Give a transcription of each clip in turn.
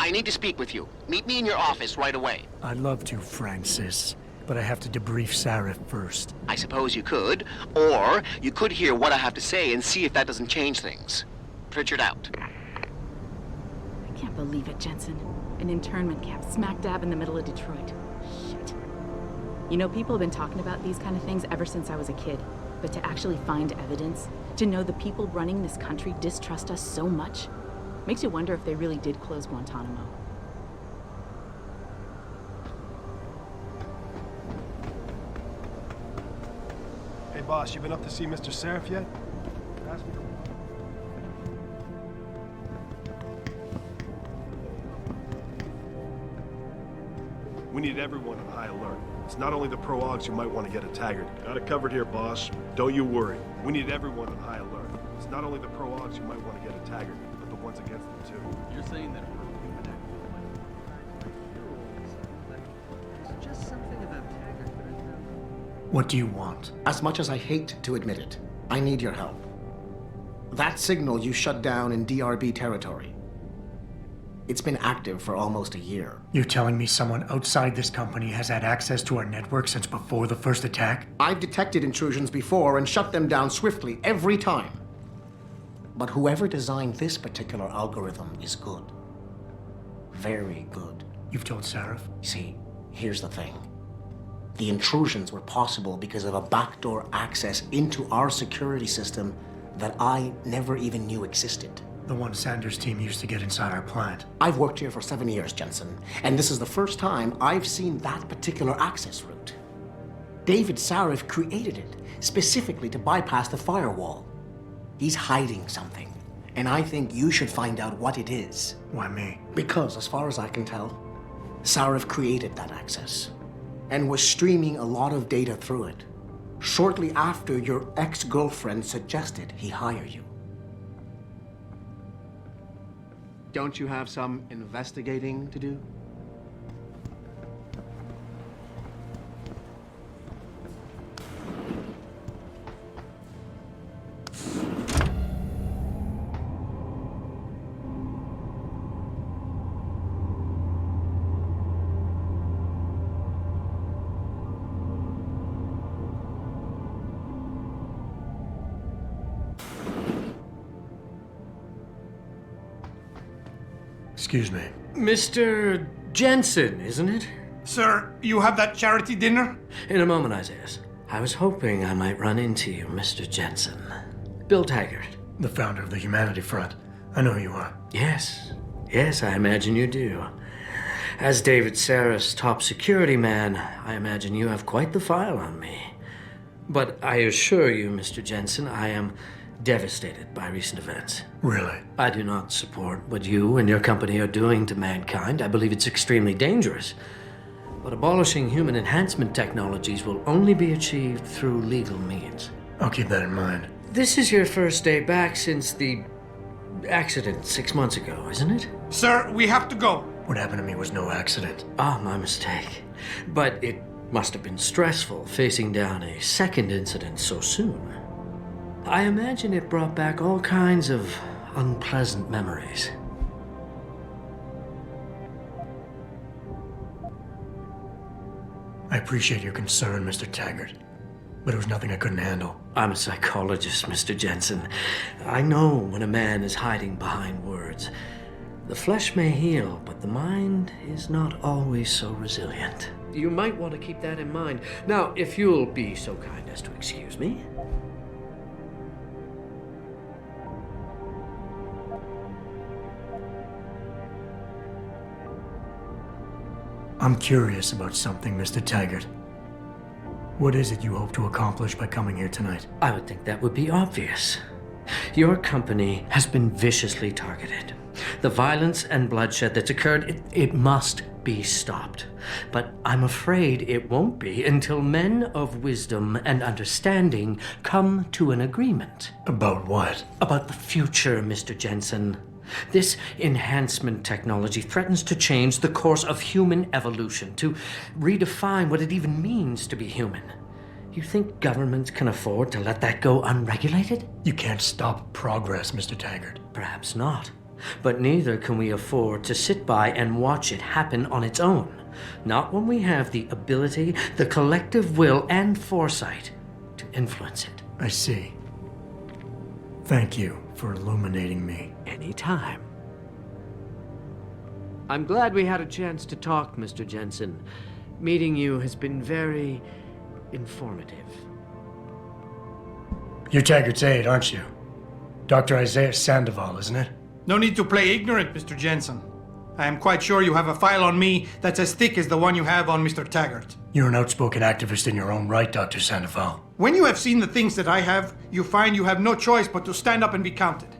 I need to speak with you. Meet me in your office right away. I'd love to, Francis, but I have to debrief Sarif first. I suppose you could, or you could hear what I have to say and see if that doesn't change things. Pritchard out. I can't believe it, Jensen. An internment camp smack dab in the middle of Detroit. Shit. You know, people have been talking about these kind of things ever since I was a kid. But to actually find evidence, to know the people running this country distrust us so much, makes you wonder if they really did close Guantanamo. Hey boss, you been up to see Mr. Sarif yet? Ask me. We need everyone on high alert. It's not only the pro-augs who might want to get a Taggart. Got it covered here, boss. Don't you worry. We need everyone on high alert. It's not only the pro-augs who might want to get a Taggart, but the ones against them too. You're saying that it's just something about Taggart that I found. What do you want? As much as I hate to admit it, I need your help. That signal you shut down in DRB territory. It's been active for almost a year. You're telling me someone outside this company has had access to our network since before the first attack? I've detected intrusions before and shut them down swiftly every time. But whoever designed this particular algorithm is good. Very good. You've told Sarif? See, here's the thing. The intrusions were possible because of a backdoor access into our security system that I never even knew existed. The one Sanders' team used to get inside our plant. I've worked here for 7 years, Jensen, and this is the first time I've seen that particular access route. David Sarif created it specifically to bypass the firewall. He's hiding something, and I think you should find out what it is. Why me? Because, as far as I can tell, Sarif created that access and was streaming a lot of data through it shortly after your ex-girlfriend suggested he hire you. Don't you have some investigating to do? Excuse me. Mr. Jensen, isn't it? Sir, you have that charity dinner? In a moment, Isaiah. I was hoping I might run into you, Mr. Jensen. Bill Taggart. The founder of the Humanity Front. I know who you are. Yes. Yes, I imagine you do. As David Sarif's top security man, I imagine you have quite the file on me. But I assure you, Mr. Jensen, I am devastated by recent events. Really? I do not support what you and your company are doing to mankind. I believe it's extremely dangerous. But abolishing human enhancement technologies will only be achieved through legal means. I'll keep that in mind. This is your first day back since the accident 6 months ago, isn't it? Sir, we have to go. What happened to me was no accident. Ah, my mistake. But it must have been stressful facing down a second incident so soon. I imagine it brought back all kinds of unpleasant memories. I appreciate your concern, Mr. Taggart, but it was nothing I couldn't handle. I'm a psychologist, Mr. Jensen. I know when a man is hiding behind words. The flesh may heal, but the mind is not always so resilient. You might want to keep that in mind. Now, if you'll be so kind as to excuse me. I'm curious about something, Mr. Taggart. What is it you hope to accomplish by coming here tonight? I would think that would be obvious. Your company has been viciously targeted. The violence and bloodshed that's occurred, it must be stopped. But I'm afraid it won't be until men of wisdom and understanding come to an agreement. About what? About the future, Mr. Jensen. This enhancement technology threatens to change the course of human evolution, to redefine what it even means to be human. You think governments can afford to let that go unregulated? You can't stop progress, Mr. Taggart. Perhaps not. But neither can we afford to sit by and watch it happen on its own. Not when we have the ability, the collective will, and foresight to influence it. I see. Thank you for illuminating me. Anytime. I'm glad we had a chance to talk, Mr. Jensen. Meeting you has been very informative. You're Taggart's aide, aren't you? Dr. Isaiah Sandoval, isn't it? No need to play ignorant, Mr. Jensen. I am quite sure you have a file on me that's as thick as the one you have on Mr. Taggart. You're an outspoken activist in your own right, Dr. Sandoval. When you have seen the things that I have, you find you have no choice but to stand up and be counted.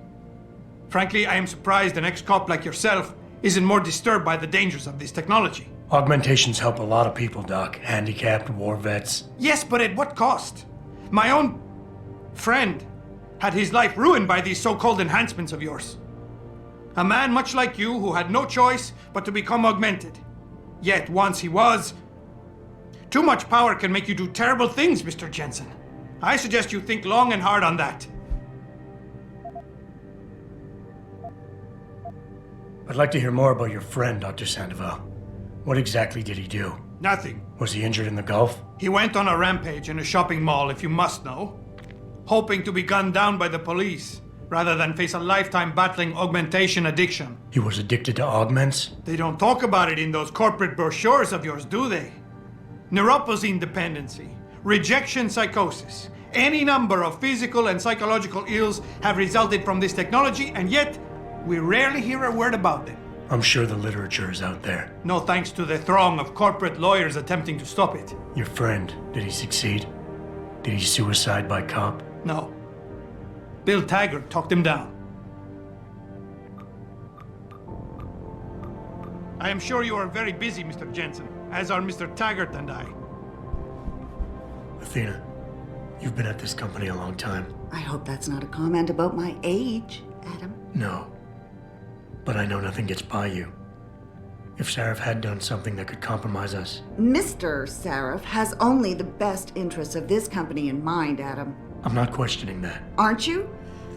Frankly, I am surprised an ex-cop like yourself isn't more disturbed by the dangers of this technology. Augmentations help a lot of people, Doc. Handicapped, war vets. Yes, but at what cost? My own friend had his life ruined by these so-called enhancements of yours. A man much like you who had no choice but to become augmented. Yet once he was... Too much power can make you do terrible things, Mr. Jensen. I suggest you think long and hard on that. I'd like to hear more about your friend, Dr. Sandoval. What exactly did he do? Nothing. Was he injured in the Gulf? He went on a rampage in a shopping mall, if you must know. Hoping to be gunned down by the police, rather than face a lifetime battling augmentation addiction. He was addicted to augments? They don't talk about it in those corporate brochures of yours, do they? Neuropathy dependency, rejection psychosis, any number of physical and psychological ills have resulted from this technology, and yet we rarely hear a word about them. I'm sure the literature is out there. No thanks to the throng of corporate lawyers attempting to stop it. Your friend, did he succeed? Did he suicide by cop? No. Bill Taggart talked him down. I am sure you are very busy, Mr. Jensen, as are Mr. Taggart and I. Athena, you've been at this company a long time. I hope that's not a comment about my age, Adam. No. But I know nothing gets by you. If Sarif had done something that could compromise us... Mr. Sarif has only the best interests of this company in mind, Adam. I'm not questioning that. Aren't you?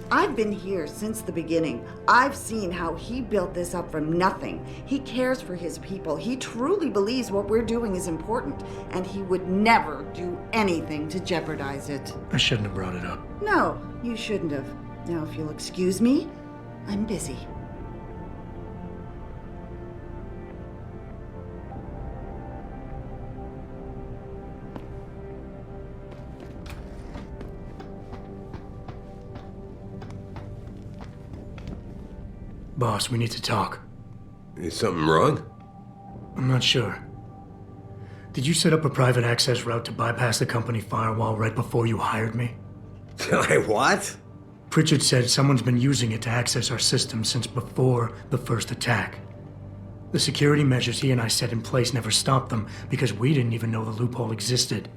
I've been here since the beginning. I've seen how he built this up from nothing. He cares for his people. He truly believes what we're doing is important, and he would never do anything to jeopardize it. I shouldn't have brought it up. No, you shouldn't have. Now, if you'll excuse me, I'm busy. Boss, we need to talk. Is something wrong? I'm not sure. Did you set up a private access route to bypass the company firewall right before you hired me? What? Pritchard said someone's been using it to access our system since before the first attack. The security measures he and I set in place never stopped them because we didn't even know the loophole existed.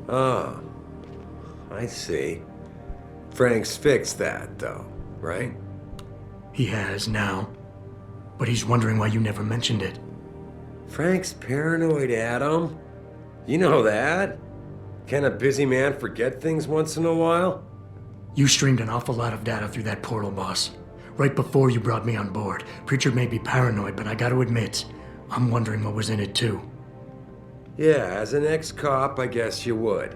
Oh, I see. Frank's fixed that, though, right? He has now, but he's wondering why you never mentioned it. Frank's paranoid, Adam. You know that. Can a busy man forget things once in a while? You streamed an awful lot of data through that portal, boss. Right before you brought me on board. Pritchard may be paranoid, but I gotta admit, I'm wondering what was in it too. Yeah, as an ex-cop, I guess you would.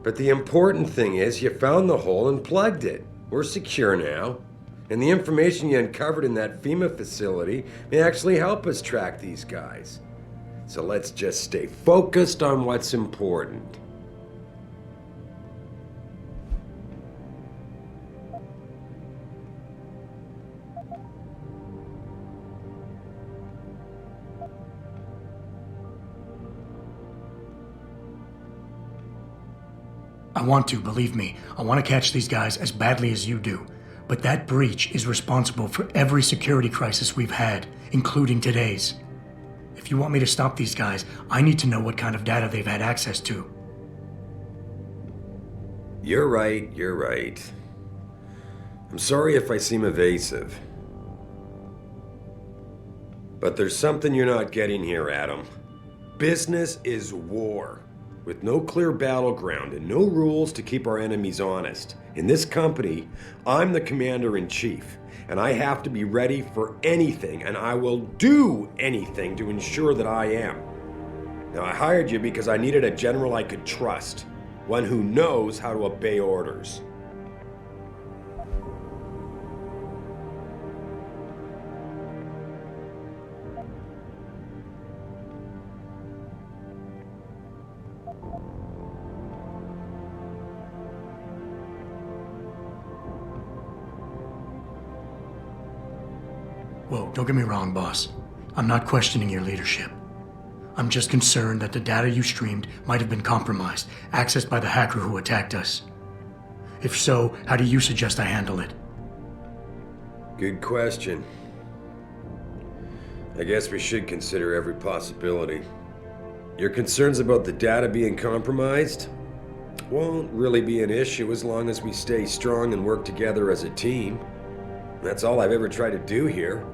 But the important thing is you found the hole and plugged it. We're secure now. And the information you uncovered in that FEMA facility may actually help us track these guys. So let's just stay focused on what's important. I want to, believe me. I want to catch these guys as badly as you do. But that breach is responsible for every security crisis we've had, including today's. If you want me to stop these guys, I need to know what kind of data they've had access to. You're right. I'm sorry if I seem evasive. But there's something you're not getting here, Adam. Business is war. with no clear battleground and no rules to keep our enemies honest. In this company, I'm the commander-in-chief, and I have to be ready for anything, and I will do anything to ensure that I am. Now, I hired you because I needed a general I could trust, one who knows how to obey orders. Whoa, don't get me wrong, boss. I'm not questioning your leadership. I'm just concerned that the data you streamed might have been compromised, accessed by the hacker who attacked us. If so, how do you suggest I handle it? Good question. I guess we should consider every possibility. Your concerns about the data being compromised won't really be an issue as long as we stay strong and work together as a team. That's all I've ever tried to do here.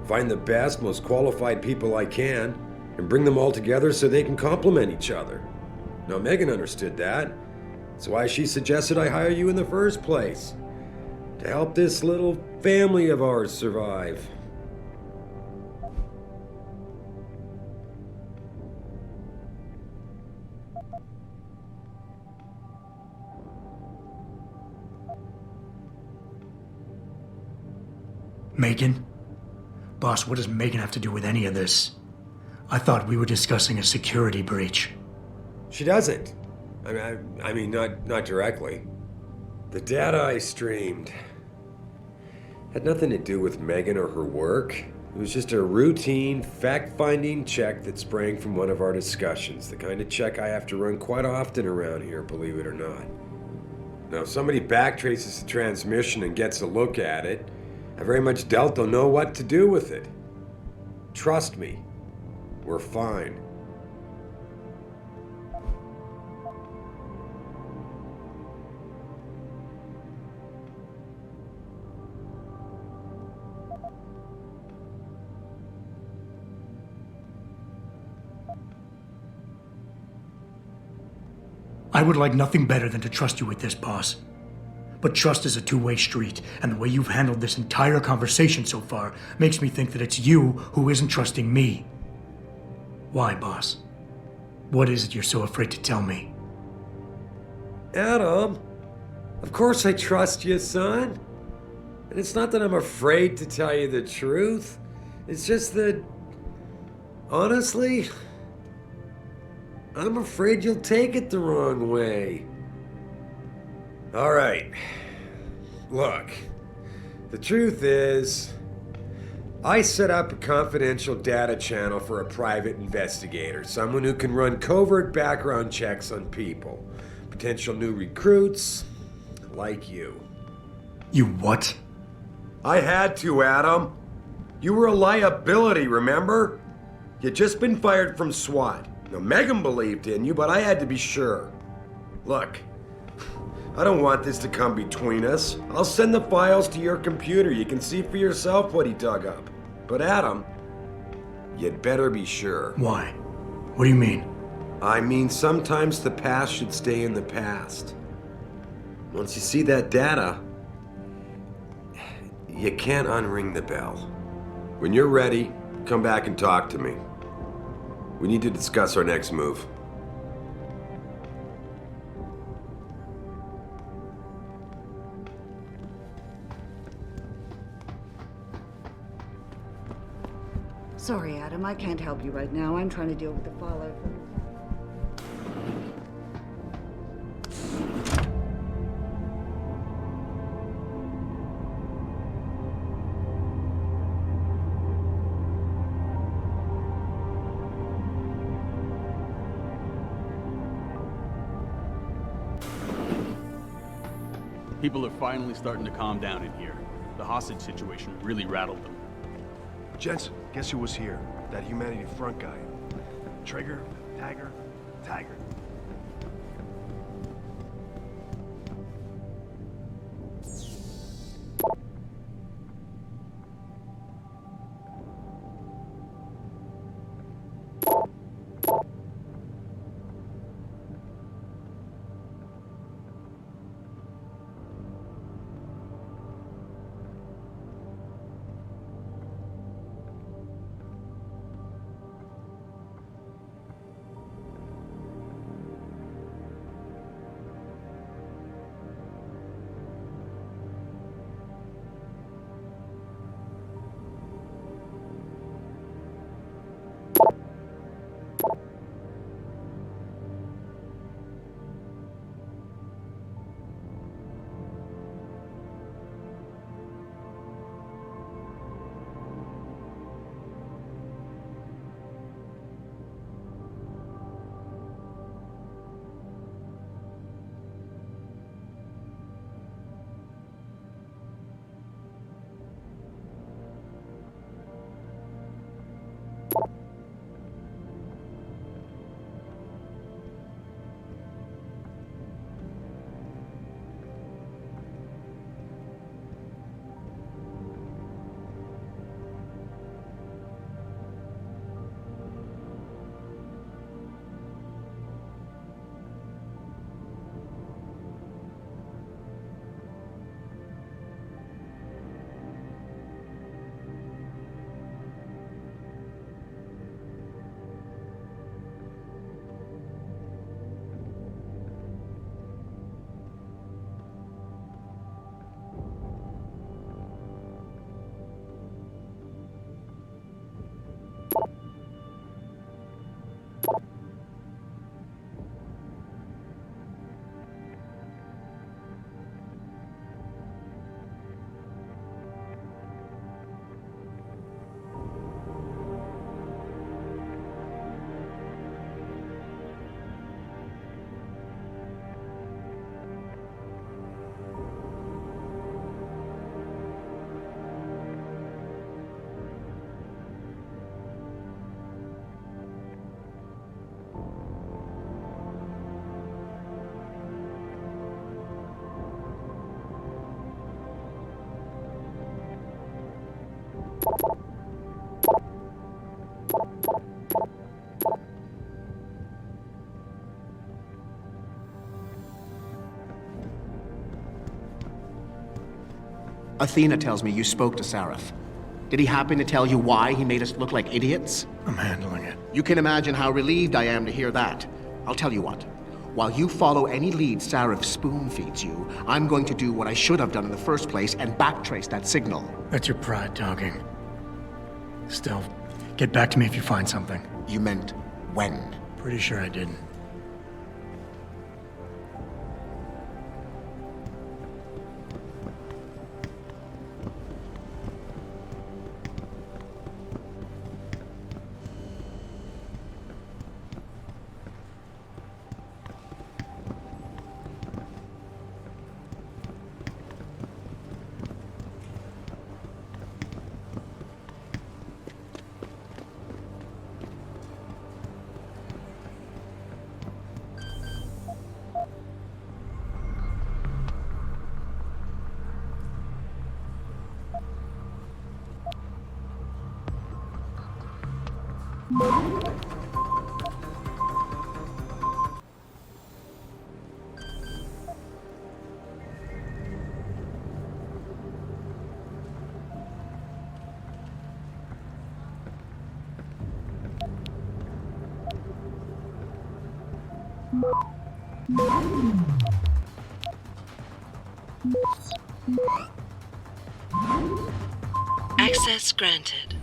Find the best, most qualified people I can, and bring them all together so they can complement each other. Now, Megan understood that. That's why she suggested I hire you in the first place. To help this little family of ours survive. Megan? Boss, what does Megan have to do with any of this? I thought we were discussing a security breach. She doesn't. I mean, not directly. The data I streamed had nothing to do with Megan or her work. It was just a routine, fact-finding check that sprang from one of our discussions. The kind of check I have to run quite often around here, believe it or not. Now, if somebody backtraces the transmission and gets a look at it, I very much doubt they'll know what to do with it. Trust me, we're fine. I would like nothing better than to trust you with this, boss. But trust is a two-way street, and the way you've handled this entire conversation so far makes me think that it's you who isn't trusting me. Why, boss? What is it you're so afraid to tell me? Adam, of course I trust you, son. And it's not that I'm afraid to tell you the truth. It's just that, honestly, I'm afraid you'll take it the wrong way. All right. Look, the truth is, I set up a confidential data channel for a private investigator, someone who can run covert background checks on people, potential new recruits, like you. You what? I had to, Adam. You were a liability, remember? You'd just been fired from SWAT. Now, Megan believed in you, but I had to be sure. Look, I don't want this to come between us. I'll send the files to your computer. You can see for yourself what he dug up. But Adam, you'd better be sure. Why? What do you mean? I mean, sometimes the past should stay in the past. Once you see that data, you can't unring the bell. When you're ready, come back and talk to me. We need to discuss our next move. Sorry, Adam, I can't help you right now. I'm trying to deal with the fallout from... People are finally starting to calm down in here. The hostage situation really rattled them. Jensen, guess who was here? That Humanity Front guy. Trigger, Tagger, Taggart. Athena tells me you spoke to Sareth. Did he happen to tell you why he made us look like idiots? I'm handling it. You can imagine how relieved I am to hear that. I'll tell you what. While you follow any lead Sareth spoon-feeds you, I'm going to do what I should have done in the first place and backtrace that signal. That's your pride talking. Still, get back to me if you find something. You meant when? Pretty sure I didn't. Access granted.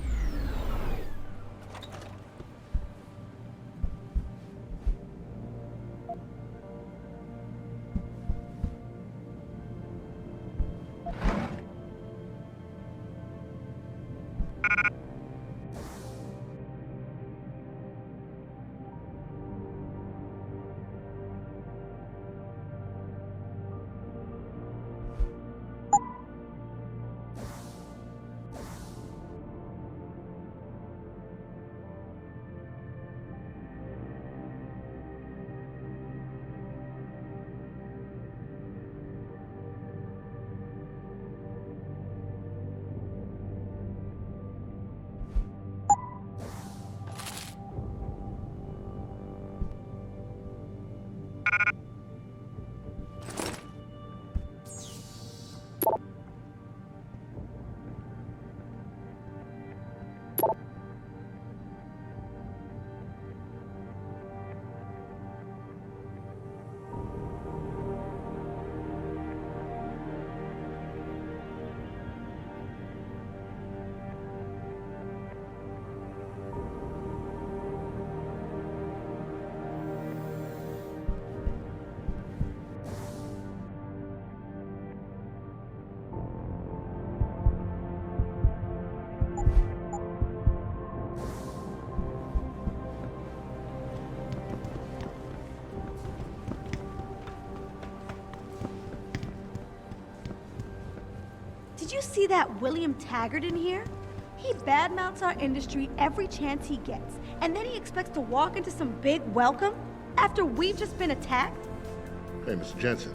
Did you see that William Taggart in here? He badmouths our industry every chance he gets, and then he expects to walk into some big welcome after we've just been attacked? Hey, Mr. Jensen.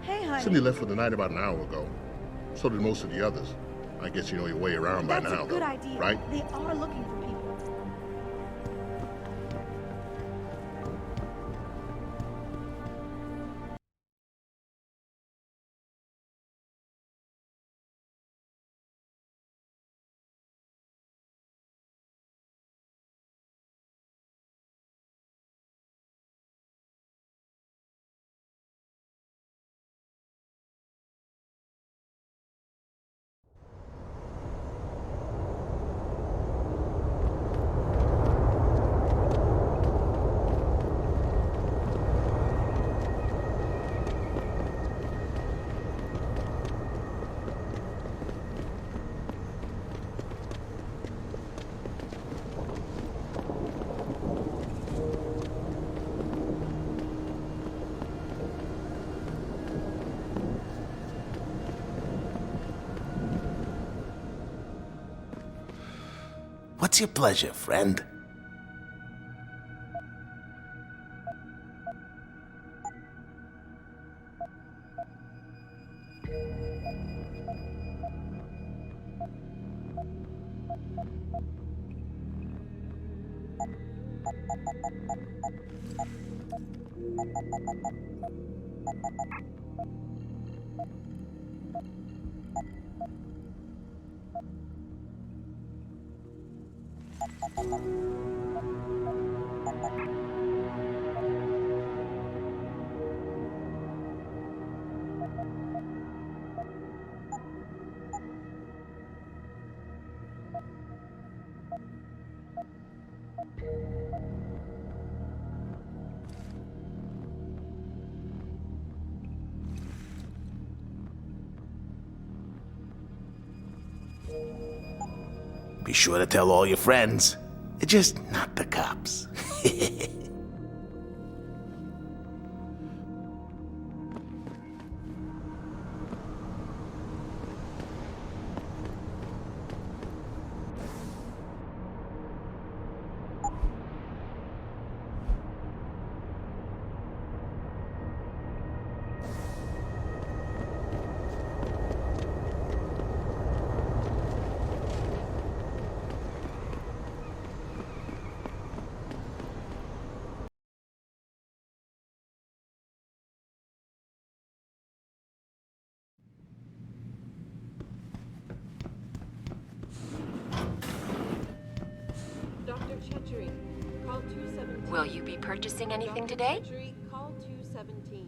Hey, honey. Cindy left for the night about an hour ago. So did most of the others. I guess you know your way around by now, That's a good though, idea. right? They are looking for people. What's your pleasure, friend? Be sure to tell all your friends. Just not the cops. Will you be purchasing anything today? Call 217.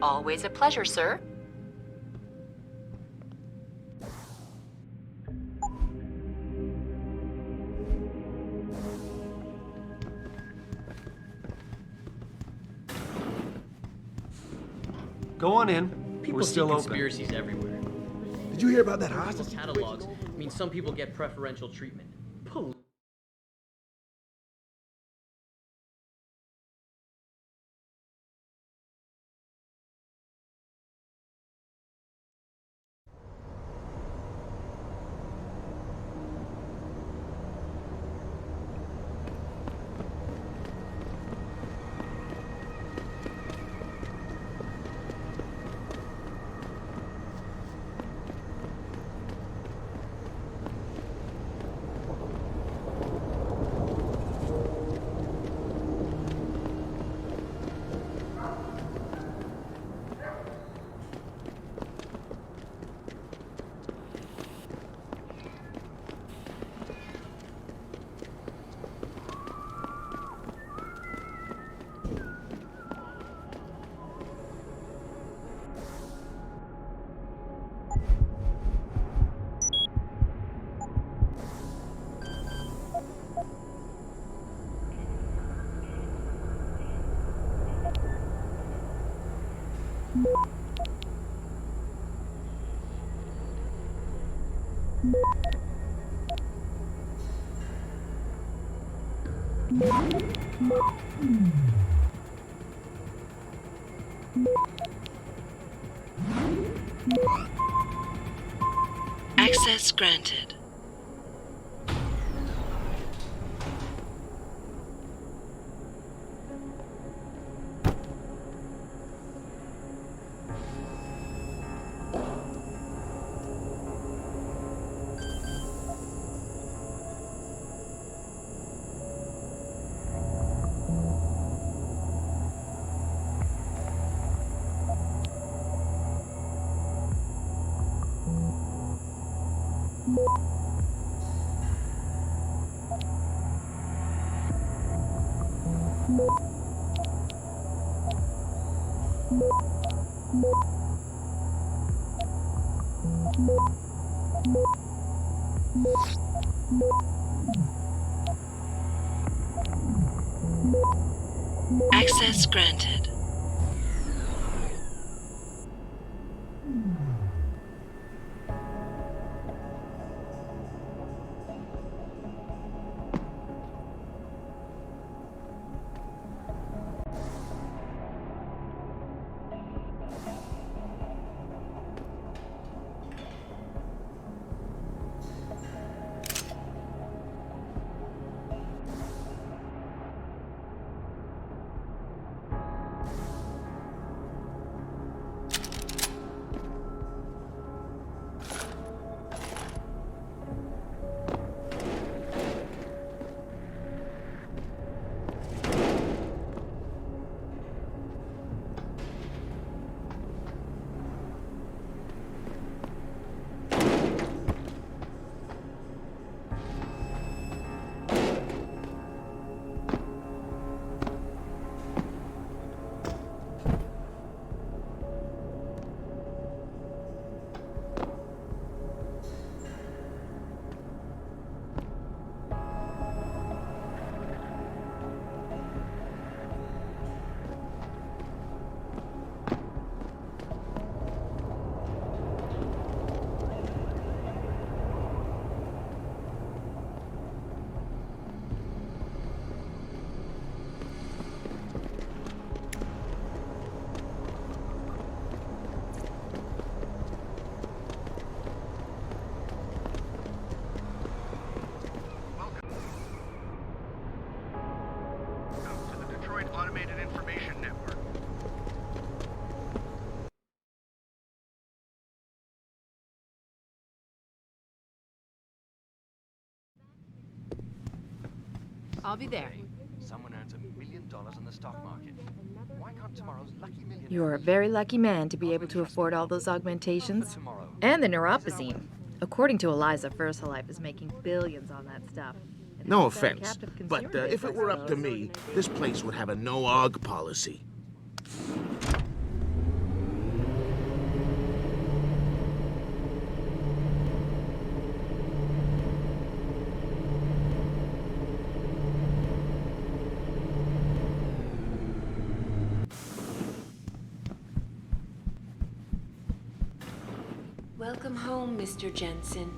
Always a pleasure, sir. Go on in. People We're see still open. conspiracies everywhere. Did you hear about that hostage Catalogs mean some people get preferential treatment. Access granted. Access granted. I'll be there. Someone earns $1 million in the stock market. Why can't tomorrow's lucky millionaire? You're a very lucky man to be able to afford all those augmentations. And the neuropazine. According to Eliza, VersaLife is making billions on that stuff. No offense, but if it were up to me, this place would have a no-aug policy. Welcome home, Mr. Jensen.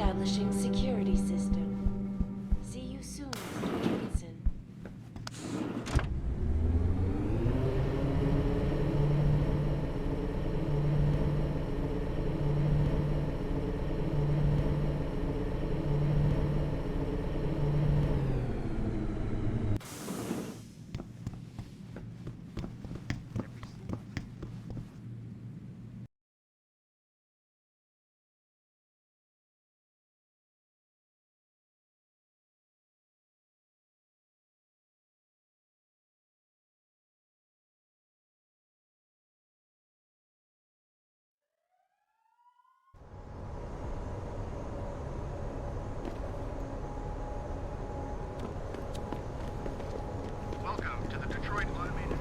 Establishing security system. See you soon, Mr. Jensen. Welcome to the Detroit Automated.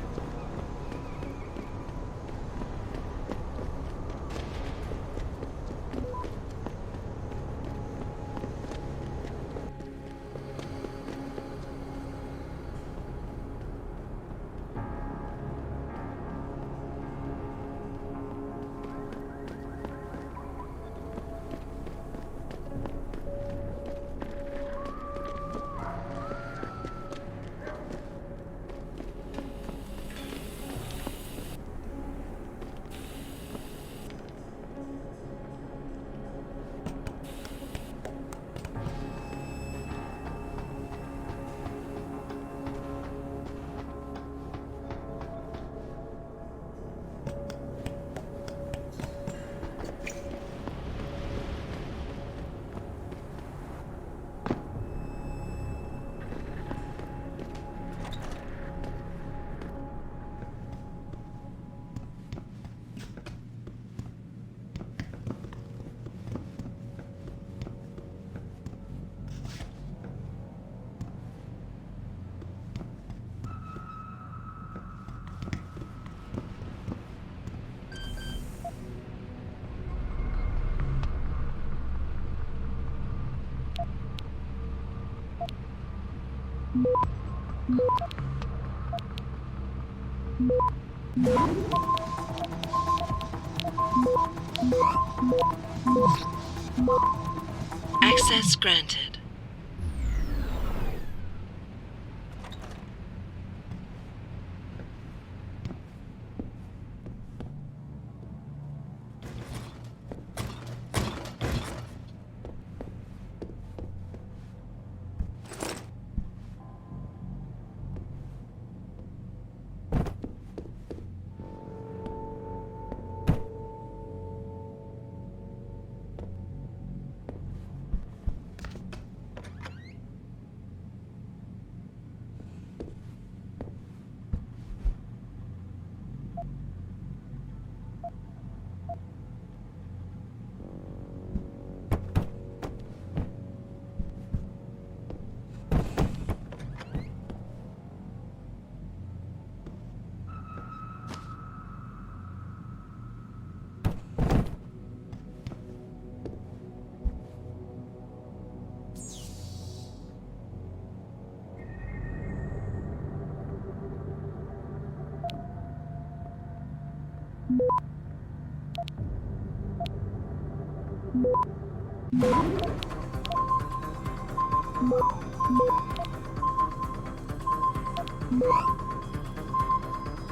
Access granted.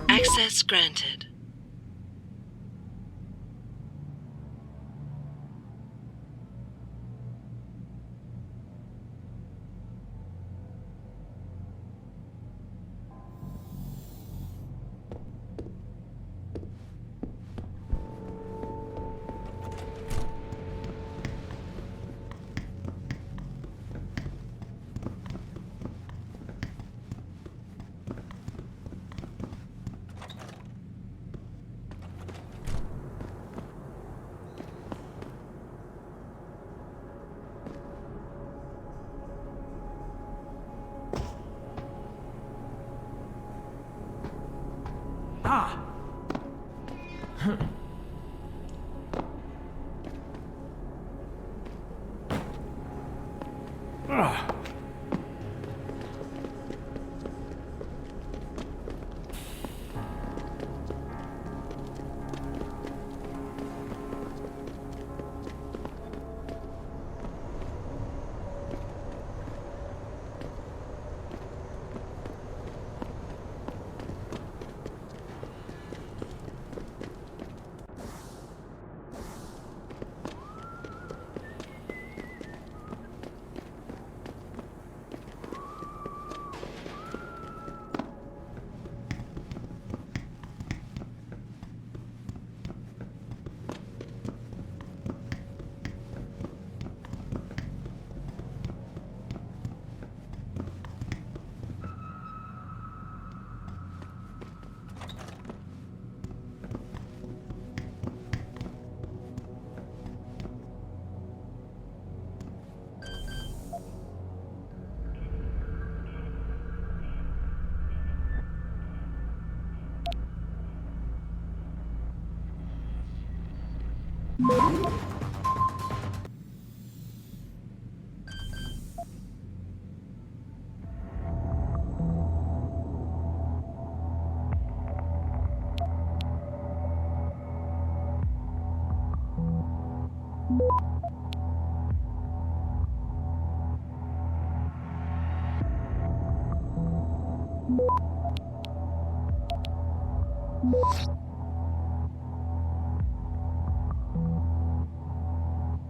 Access granted.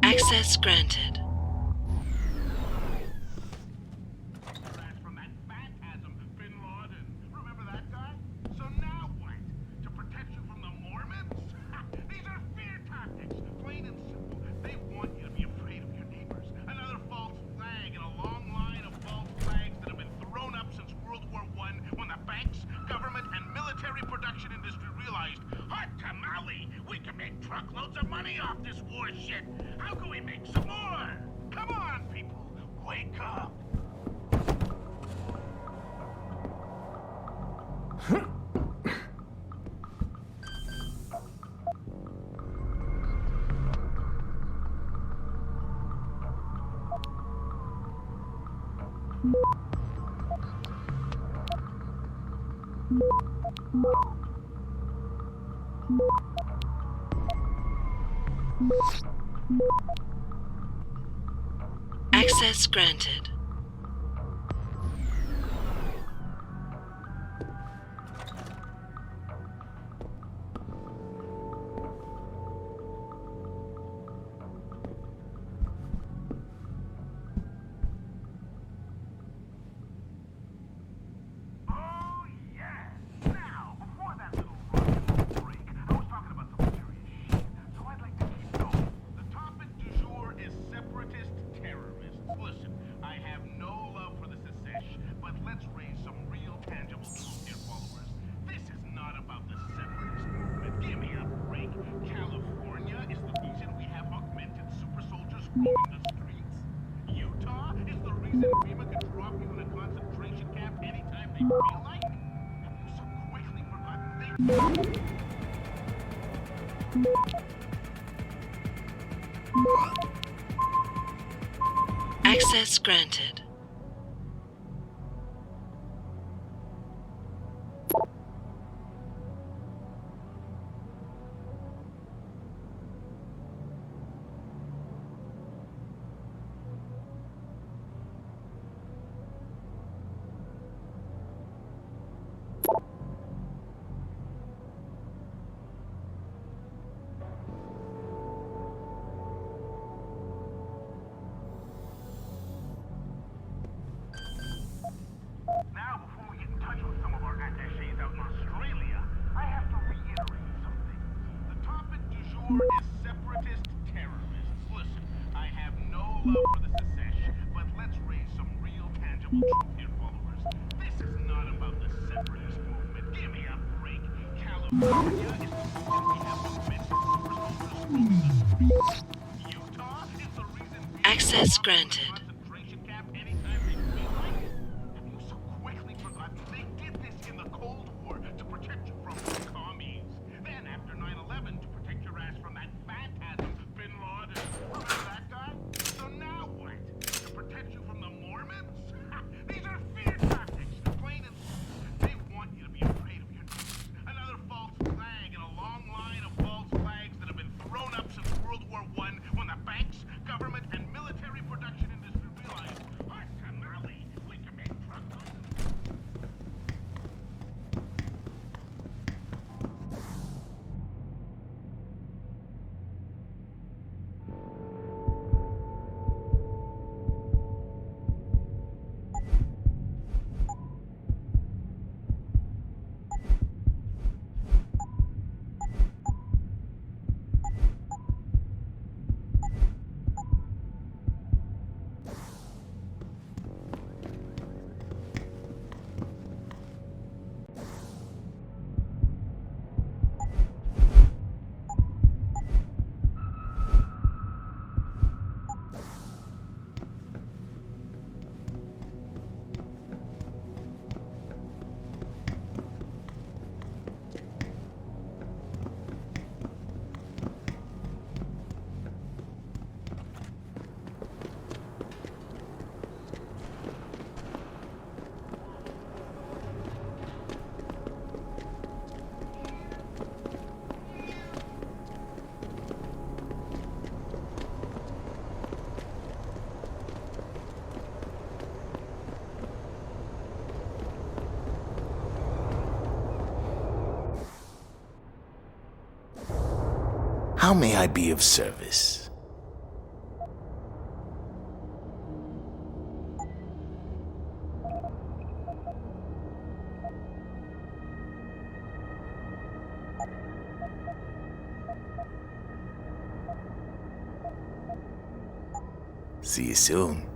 Access granted. Truckloads of money off this war shit. How can we make some more? Come on, people. Wake up. Access granted. Access granted. Access granted. World War I, when the banks, government, and military production industry How may I be of service? See you soon.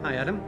Hi, Adam.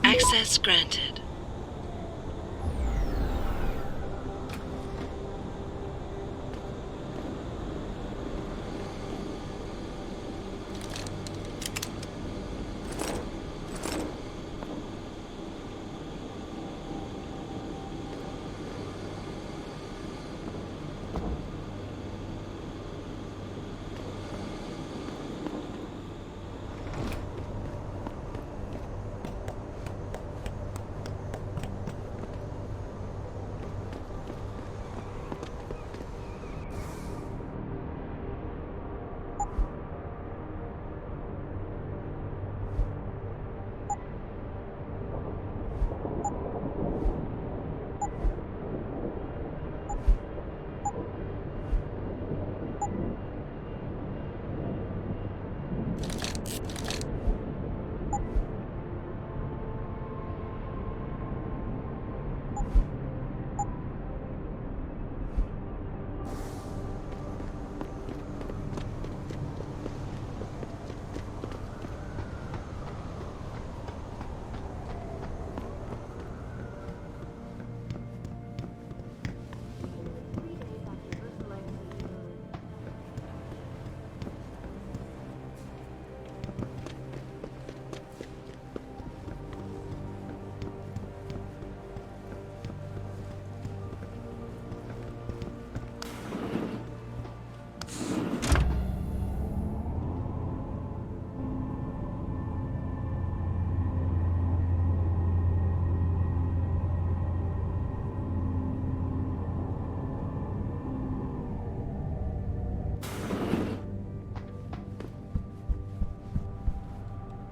Access granted.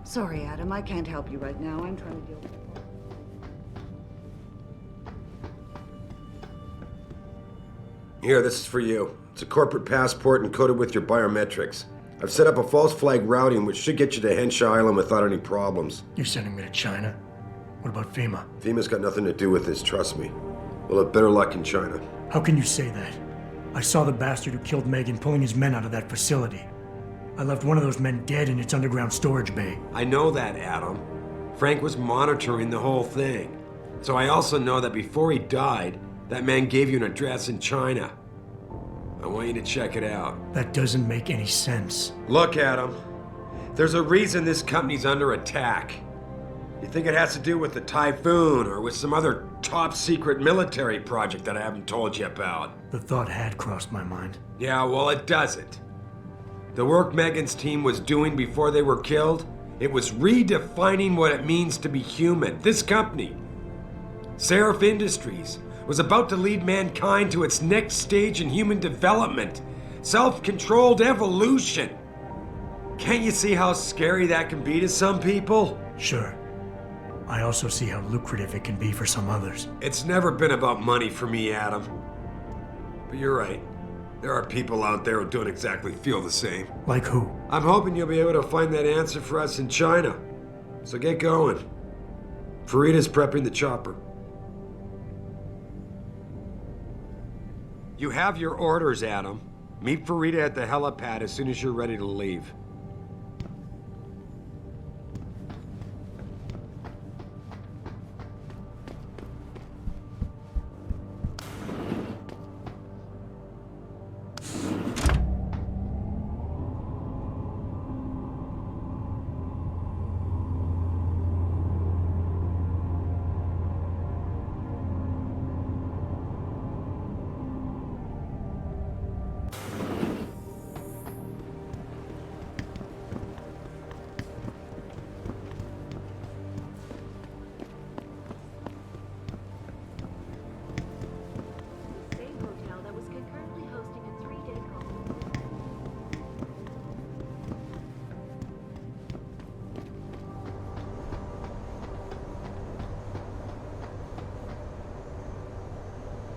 Sorry, Adam, I can't help you right now. I'm trying to deal with it. Here, this is for you. It's a corporate passport encoded with your biometrics. I've set up a false flag routing which should get you to Henshaw Island without any problems. You're sending me to China? What about FEMA? FEMA's got nothing to do with this, trust me. We'll have better luck in China. How can you say that? I saw the bastard who killed Megan pulling his men out of that facility. I left one of those men dead in its underground storage bay. I know that, Adam. Frank was monitoring the whole thing. So I also know that before he died, that man gave you an address in China. I want you to check it out. That doesn't make any sense. Look, Adam. There's a reason this company's under attack. You think it has to do with the typhoon or with some other top-secret military project that I haven't told you about? The thought had crossed my mind. Yeah, well, it doesn't. The work Megan's team was doing before they were killed, it was redefining what it means to be human. This company, Seraph Industries, was about to lead mankind to its next stage in human development. Self-controlled evolution. Can't you see how scary that can be to some people? Sure. I also see how lucrative it can be for some others. It's never been about money for me, Adam. But you're right. There are people out there who don't exactly feel the same. Like who? I'm hoping you'll be able to find that answer for us in China. So get going. Farida's prepping the chopper. You have your orders, Adam. Meet Farida at the helipad as soon as you're ready to leave.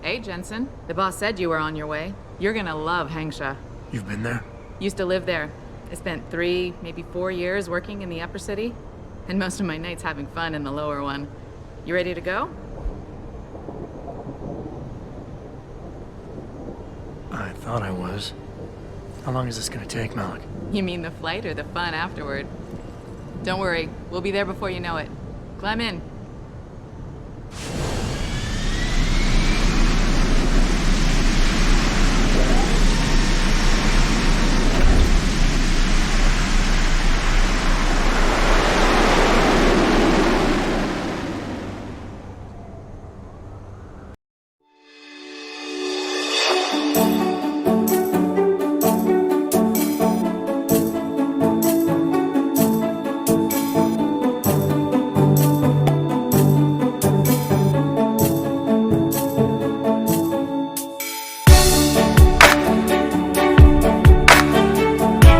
Hey, Jensen. The boss said you were on your way. You're gonna love Hangsha. You've been there? Used to live there. I spent 3, maybe 4 years working in the upper city, and most of my nights having fun in the lower one. You ready to go? I thought I was. How long is this gonna take, Malik? You mean the flight or the fun afterward? Don't worry, we'll be there before you know it. Climb in.